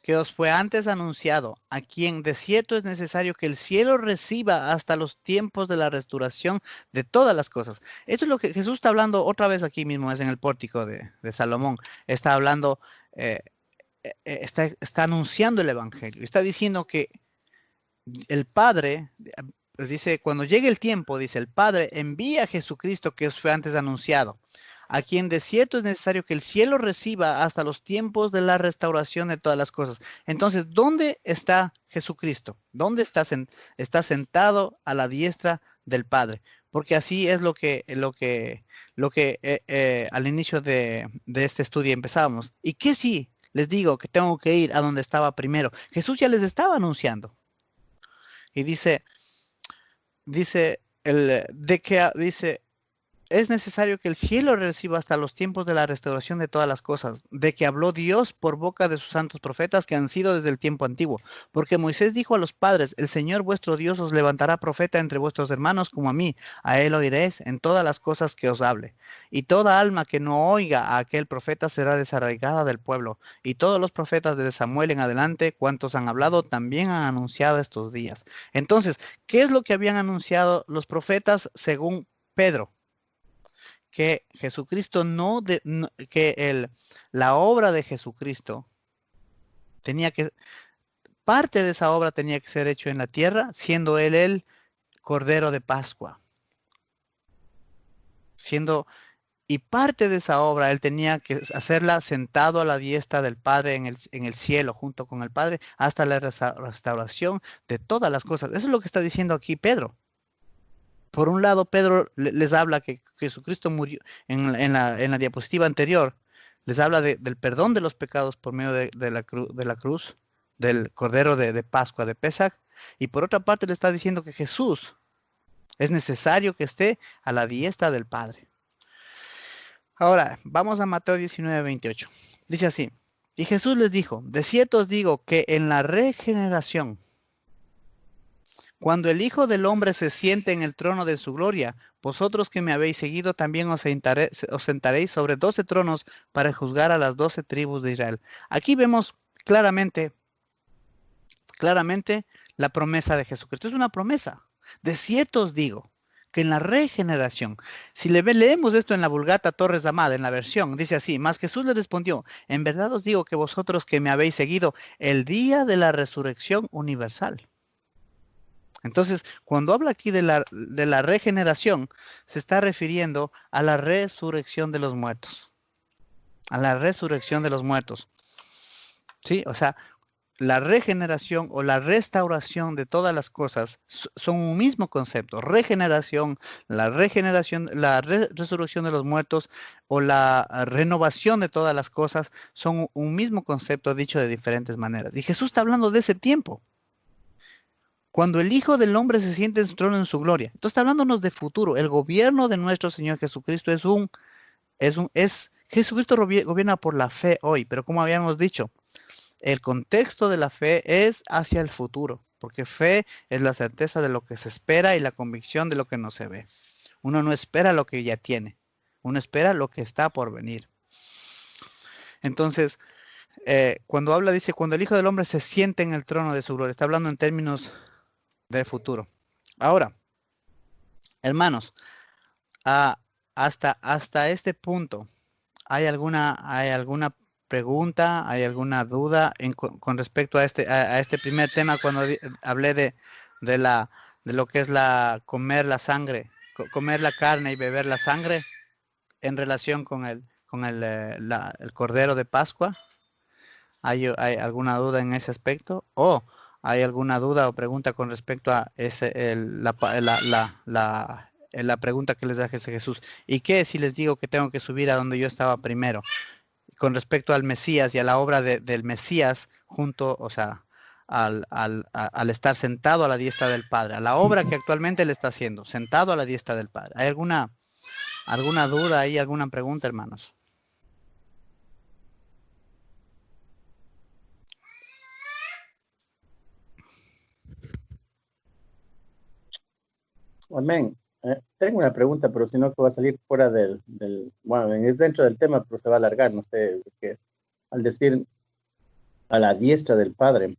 que os fue antes anunciado, a quien de cierto es necesario que el cielo reciba hasta los tiempos de la restauración de todas las cosas. Esto es lo que Jesús está hablando otra vez aquí mismo, es en el pórtico de Salomón. Está hablando, está anunciando el Evangelio. Está diciendo que el Padre, dice, cuando llegue el tiempo, dice, el Padre envía a Jesucristo, que os fue antes anunciado, a quien de cierto es necesario que el cielo reciba hasta los tiempos de la restauración de todas las cosas. Entonces, ¿dónde está Jesucristo? ¿Dónde está sentado a la diestra del Padre? Porque así es lo que al inicio de este estudio empezábamos. ¿Y qué sí? Les digo que tengo que ir a donde estaba primero. Jesús ya les estaba anunciando. Y dice, es necesario que el cielo reciba hasta los tiempos de la restauración de todas las cosas, de que habló Dios por boca de sus santos profetas que han sido desde el tiempo antiguo. Porque Moisés dijo a los padres: el Señor vuestro Dios os levantará profeta entre vuestros hermanos como a mí. A él oiréis en todas las cosas que os hable. Y toda alma que no oiga a aquel profeta será desarraigada del pueblo. Y todos los profetas desde Samuel en adelante, cuantos han hablado, también han anunciado estos días. Entonces, ¿qué es lo que habían anunciado los profetas según Pedro? Que Jesucristo la obra de Jesucristo parte de esa obra tenía que ser hecho en la tierra, siendo él el Cordero de Pascua. Y parte de esa obra él tenía que hacerla sentado a la diestra del Padre en el cielo, junto con el Padre, hasta la restauración de todas las cosas. Eso es lo que está diciendo aquí Pedro. Por un lado, Pedro les habla que Jesucristo murió en la diapositiva anterior, les habla del perdón de los pecados por medio de la cruz, del Cordero de Pascua, de Pesaj, y por otra parte le está diciendo que Jesús es necesario que esté a la diestra del Padre. Ahora, vamos a Mateo 19:28. Dice así, y Jesús les dijo, de cierto os digo que en la regeneración, cuando el Hijo del Hombre se siente en el trono de su gloria, vosotros que me habéis seguido también os sentaréis sobre 12 tronos para juzgar a las 12 tribus de Israel. Aquí vemos claramente la promesa de Jesucristo. Es una promesa. De cierto os digo que en la regeneración, si leemos esto en la Vulgata Torres Amada, en la versión, dice así, mas Jesús le respondió, en verdad os digo que vosotros que me habéis seguido, el día de la resurrección universal. Entonces, cuando habla aquí de la regeneración, se está refiriendo a la resurrección de los muertos. A la resurrección de los muertos. ¿Sí? O sea, la regeneración o la restauración de todas las cosas son un mismo concepto. Regeneración, resurrección de los muertos o la renovación de todas las cosas son un mismo concepto dicho de diferentes maneras. Y Jesús está hablando de ese tiempo. Cuando el Hijo del Hombre se siente en su trono en su gloria. Entonces está hablándonos de futuro. El gobierno de nuestro Señor Jesucristo Jesucristo gobierna por la fe hoy, pero como habíamos dicho, el contexto de la fe es hacia el futuro, porque fe es la certeza de lo que se espera y la convicción de lo que no se ve. Uno no espera lo que ya tiene, uno espera lo que está por venir. Entonces, cuando habla, dice, cuando el Hijo del Hombre se siente en el trono de su gloria, está hablando en términos de futuro. Ahora, hermanos, hasta este punto, ¿hay alguna pregunta, hay alguna duda con respecto a este primer tema cuando hablé de lo que es comer la sangre, comer la carne y beber la sangre en relación con el Cordero de Pascua? ¿Hay alguna duda en ese aspecto? ¿O hay alguna duda o pregunta con respecto a la pregunta que les hace Jesús? ¿Y qué si les digo que tengo que subir a donde yo estaba primero? Con respecto al Mesías y a la obra del Mesías junto, o sea, al estar sentado a la diestra del Padre, a la obra que actualmente él está haciendo, sentado a la diestra del Padre. ¿Hay alguna duda ahí, alguna pregunta, hermanos? Amén. Tengo una pregunta, pero si no que va a salir fuera bueno, es dentro del tema, pero se va a alargar, no sé, porque al decir a la diestra del Padre,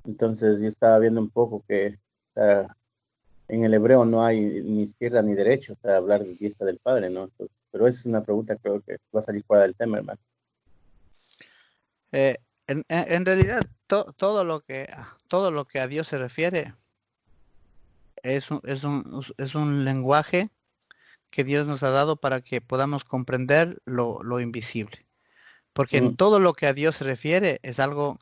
entonces yo estaba viendo un poco que en el hebreo no hay ni izquierda ni derecha, o sea, hablar de diestra del Padre, ¿no? Entonces, pero esa es una pregunta, creo que va a salir fuera del tema, hermano. En realidad, todo lo que a Dios se refiere es un lenguaje que Dios nos ha dado para que podamos comprender lo invisible. Porque en todo lo que a Dios se refiere es algo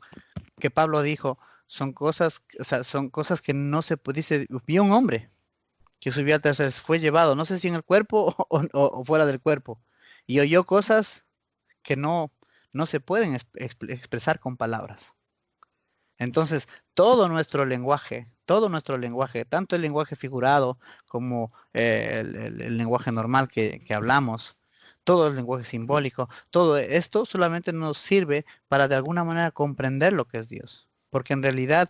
que Pablo dijo, son cosas que no se puede. Dice, vi un hombre que subió al tercer, fue llevado, no sé si en el cuerpo o fuera del cuerpo, y oyó cosas que no se pueden expresar con palabras. Entonces, todo nuestro lenguaje, tanto el lenguaje figurado como el lenguaje normal que hablamos, todo el lenguaje simbólico, todo esto solamente nos sirve para de alguna manera comprender lo que es Dios. Porque en realidad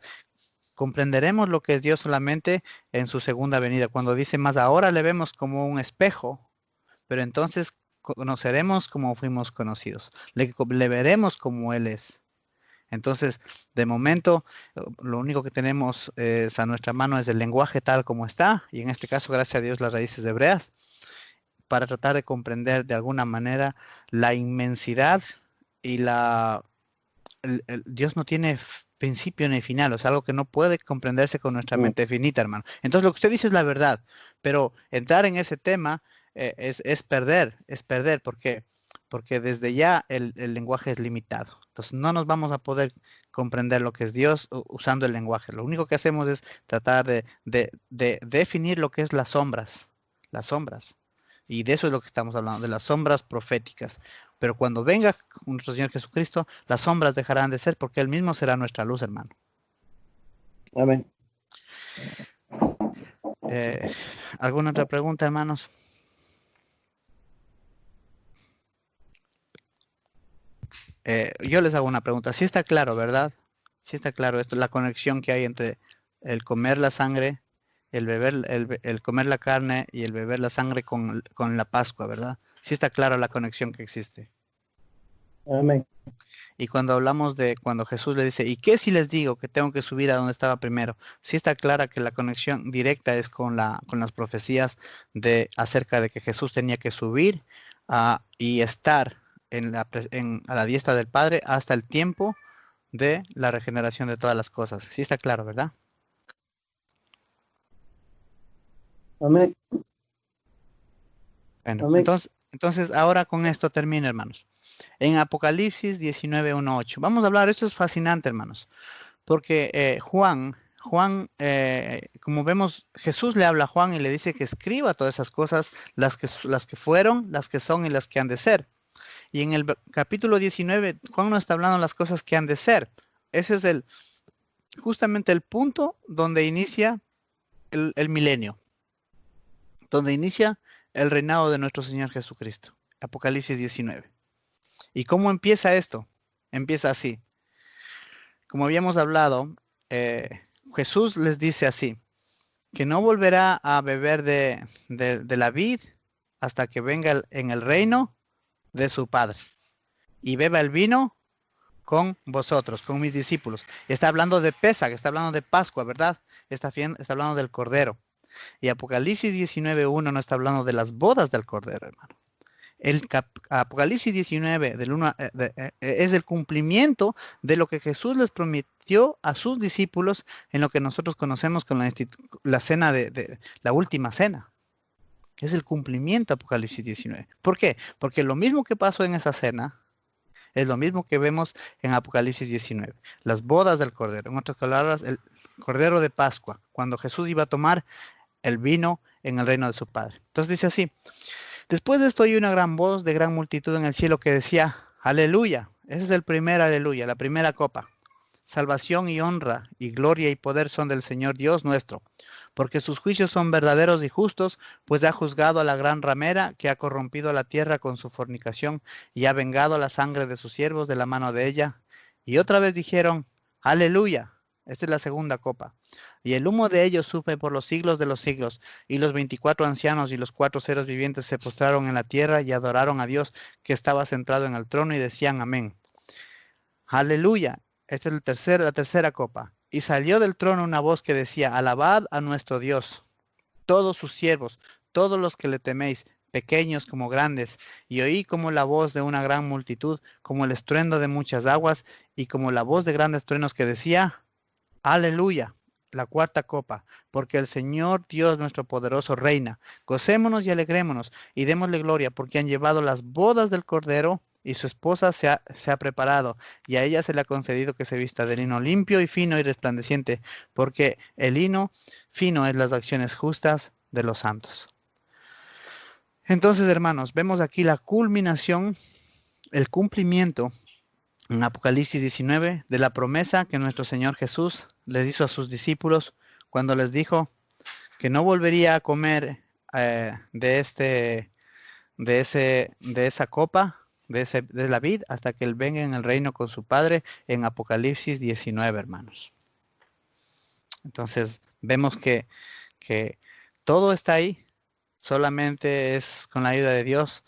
comprenderemos lo que es Dios solamente en su segunda venida. Cuando dice más ahora le vemos como un espejo, pero entonces conoceremos como fuimos conocidos. Le veremos como Él es. Entonces, de momento, lo único que tenemos a nuestra mano es el lenguaje tal como está, y en este caso, gracias a Dios, las raíces hebreas, para tratar de comprender de alguna manera la inmensidad y Dios no tiene principio ni final, o sea, algo que no puede comprenderse con nuestra mente finita, hermano. Entonces, lo que usted dice es la verdad, pero entrar en ese tema es perder, ¿por qué? Porque desde ya el lenguaje es limitado. Entonces no nos vamos a poder comprender lo que es Dios usando el lenguaje. Lo único que hacemos es tratar de definir lo que es las sombras. Las sombras. Y de eso es lo que estamos hablando, de las sombras proféticas. Pero cuando venga nuestro Señor Jesucristo, las sombras dejarán de ser porque Él mismo será nuestra luz, hermano. Amén. ¿Alguna otra pregunta, hermanos? Yo les hago una pregunta. Sí está claro, ¿verdad? Sí está claro esto, la conexión que hay entre el comer la sangre, el beber, el comer la carne y el beber la sangre con la Pascua, ¿verdad? Sí está clara la conexión que existe. Amén. Y cuando hablamos de cuando Jesús le dice, ¿y qué si les digo que tengo que subir a donde estaba primero? Sí está clara que la conexión directa es con las profecías acerca de que Jesús tenía que subir y estar a la diestra del Padre hasta el tiempo de la regeneración de todas las cosas. Sí está claro, ¿verdad? Amén. Bueno, Amén. entonces ahora con esto termino, hermanos. En Apocalipsis 19:1-8. Vamos a hablar, esto es fascinante, hermanos, porque Juan, como vemos, Jesús le habla a Juan y le dice que escriba todas esas cosas, las que fueron, las que son y las que han de ser. Y en el capítulo 19, Juan nos está hablando de las cosas que han de ser. Ese es justamente el punto donde inicia el milenio, donde inicia el reinado de nuestro Señor Jesucristo. Apocalipsis 19. ¿Y cómo empieza esto? Empieza así. Como habíamos hablado, Jesús les dice así, que no volverá a beber de la vid hasta que venga en el reino de su Padre y beba el vino con vosotros, con mis discípulos. Está hablando de Pesaj, está hablando de Pascua, ¿verdad? Está hablando del Cordero. Y Apocalipsis 19:1 no está hablando de las bodas del Cordero, hermano. Apocalipsis 19 es el cumplimiento de lo que Jesús les prometió a sus discípulos en lo que nosotros conocemos con la cena la última cena. Es el cumplimiento de Apocalipsis 19. ¿Por qué? Porque lo mismo que pasó en esa cena es lo mismo que vemos en Apocalipsis 19. Las bodas del Cordero. En otras palabras, el Cordero de Pascua, cuando Jesús iba a tomar el vino en el reino de su Padre. Entonces dice así: después de esto oí una gran voz de gran multitud en el cielo que decía, aleluya. Ese es el primer aleluya, la primera copa. Salvación y honra y gloria y poder son del Señor Dios nuestro, porque sus juicios son verdaderos y justos, pues ha juzgado a la gran ramera que ha corrompido a la tierra con su fornicación y ha vengado la sangre de sus siervos de la mano de ella. Y otra vez dijeron, aleluya. Esta es la segunda copa. Y el humo de ellos sube por los siglos de los siglos. Y los 24 ancianos y los 4 seres vivientes se postraron en la tierra y adoraron a Dios que estaba sentado en el trono y decían amén. Aleluya. Esta es la tercera copa. Y salió del trono una voz que decía, alabad a nuestro Dios, todos sus siervos, todos los que le teméis, pequeños como grandes. Y oí como la voz de una gran multitud, como el estruendo de muchas aguas, y como la voz de grandes truenos que decía, aleluya, la cuarta copa, porque el Señor Dios nuestro poderoso reina. Gocémonos y alegrémonos, y démosle gloria, porque han llevado las bodas del Cordero, y su esposa se ha preparado, y a ella se le ha concedido que se vista de lino limpio y fino y resplandeciente, porque el lino fino es las acciones justas de los santos. Entonces, hermanos, vemos aquí la culminación, el cumplimiento en Apocalipsis 19 de la promesa que nuestro Señor Jesús les hizo a sus discípulos cuando les dijo que no volvería a comer de esa copa, de la vid, hasta que Él venga en el reino con su Padre, en Apocalipsis 19, hermanos. Entonces, vemos que todo está ahí, solamente es con la ayuda de Dios,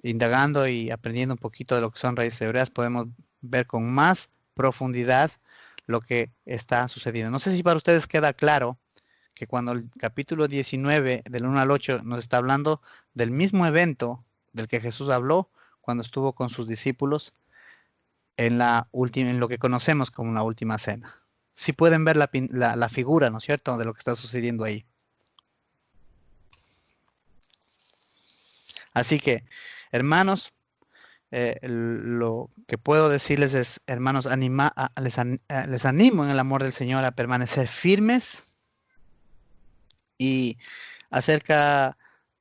indagando y aprendiendo un poquito de lo que son raíces hebreas, podemos ver con más profundidad lo que está sucediendo. No sé si para ustedes queda claro que cuando el capítulo 19 del 1 al 8 nos está hablando del mismo evento del que Jesús habló cuando estuvo con sus discípulos en lo que conocemos como la última cena. Si pueden ver la figura, ¿no es cierto?, de lo que está sucediendo ahí. Así que, hermanos, lo que puedo decirles es, hermanos, les animo en el amor del Señor a permanecer firmes. Y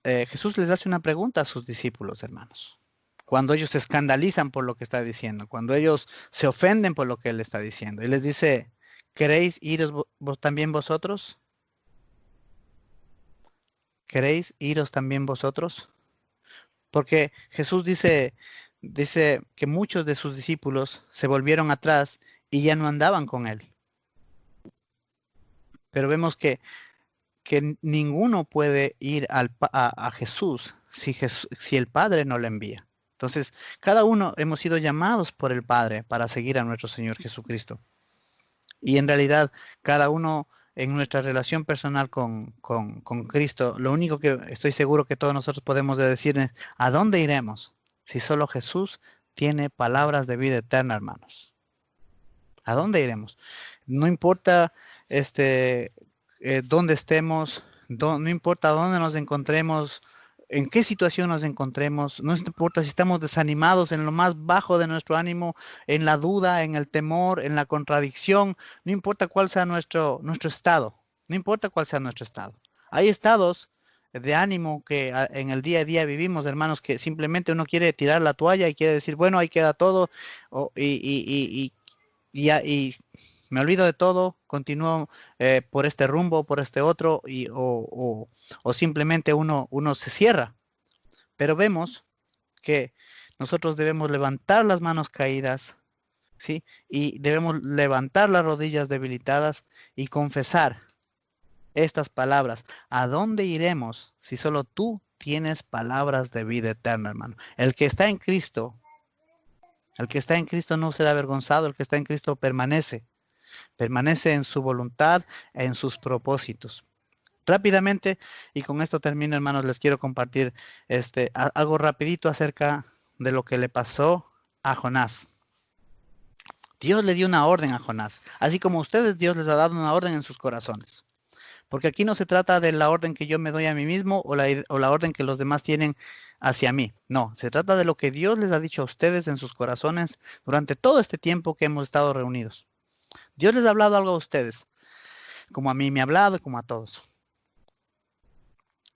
Jesús les hace una pregunta a sus discípulos, hermanos. Cuando ellos se escandalizan por lo que está diciendo, cuando ellos se ofenden por lo que Él está diciendo. Y les dice, ¿queréis iros también vosotros? ¿Queréis iros también vosotros? Porque Jesús dice que muchos de sus discípulos se volvieron atrás y ya no andaban con Él. Pero vemos que ninguno puede ir a Jesús si el Padre no le envía. Entonces, cada uno hemos sido llamados por el Padre para seguir a nuestro Señor Jesucristo. Y en realidad, cada uno en nuestra relación personal con Cristo, lo único que estoy seguro que todos nosotros podemos decir es, ¿a dónde iremos? Si solo Jesús tiene palabras de vida eterna, hermanos. ¿A dónde iremos? No importa dónde estemos, no importa dónde nos encontremos, en qué situación nos encontremos, no importa si estamos desanimados en lo más bajo de nuestro ánimo, en la duda, en el temor, en la contradicción, no importa cuál sea nuestro estado, no importa cuál sea nuestro estado. Hay estados de ánimo que en el día a día vivimos, hermanos, que simplemente uno quiere tirar la toalla y quiere decir, bueno, ahí queda todo, y me olvido de todo, continúo por este rumbo, por este otro, o simplemente uno se cierra. Pero vemos que nosotros debemos levantar las manos caídas, ¿sí? Y debemos levantar las rodillas debilitadas y confesar estas palabras. ¿A dónde iremos si solo tú tienes palabras de vida eterna, hermano? El que está en Cristo no será avergonzado, el que está en Cristo permanece en su voluntad, en sus propósitos. Rápidamente, y con esto termino, hermanos, les quiero compartir algo rapidito acerca de lo que le pasó a Jonás. Dios le dio una orden a Jonás, así como a ustedes Dios les ha dado una orden en sus corazones. Porque aquí no se trata de la orden que yo me doy a mí mismo o la orden que los demás tienen hacia mí. No, se trata de lo que Dios les ha dicho a ustedes en sus corazones durante todo este tiempo que hemos estado reunidos. Dios les ha hablado algo a ustedes, como a mí me ha hablado y como a todos.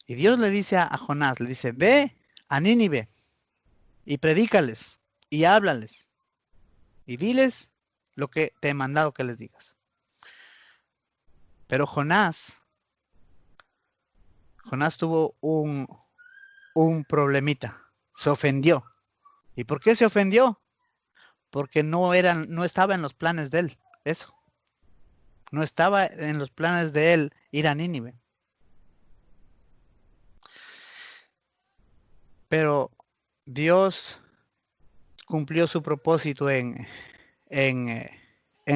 Y Dios le dice a Jonás, le dice, ve a Nínive y predícales y háblales y diles lo que te he mandado que les digas. Pero Jonás tuvo un problemita, se ofendió. ¿Y por qué se ofendió? Porque no estaba en los planes de él, eso. No estaba en los planes de él ir a Nínive. Pero Dios cumplió su propósito en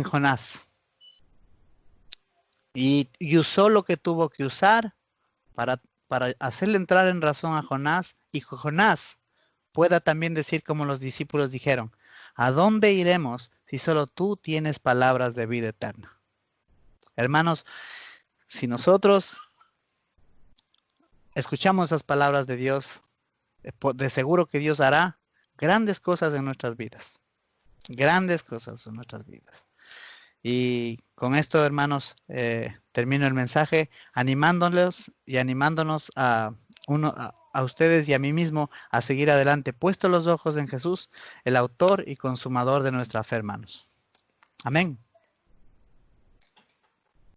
Jonás. Y usó lo que tuvo que usar para hacerle entrar en razón a Jonás, y Jonás pueda también decir como los discípulos dijeron, ¿a dónde iremos si solo tú tienes palabras de vida eterna? Hermanos, si nosotros escuchamos esas palabras de Dios, de seguro que Dios hará grandes cosas en nuestras vidas. Grandes cosas en nuestras vidas. Y con esto, hermanos, termino el mensaje animándolos y animándonos a ustedes y a mí mismo a seguir adelante, puesto los ojos en Jesús, el autor y consumador de nuestra fe, hermanos. Amén.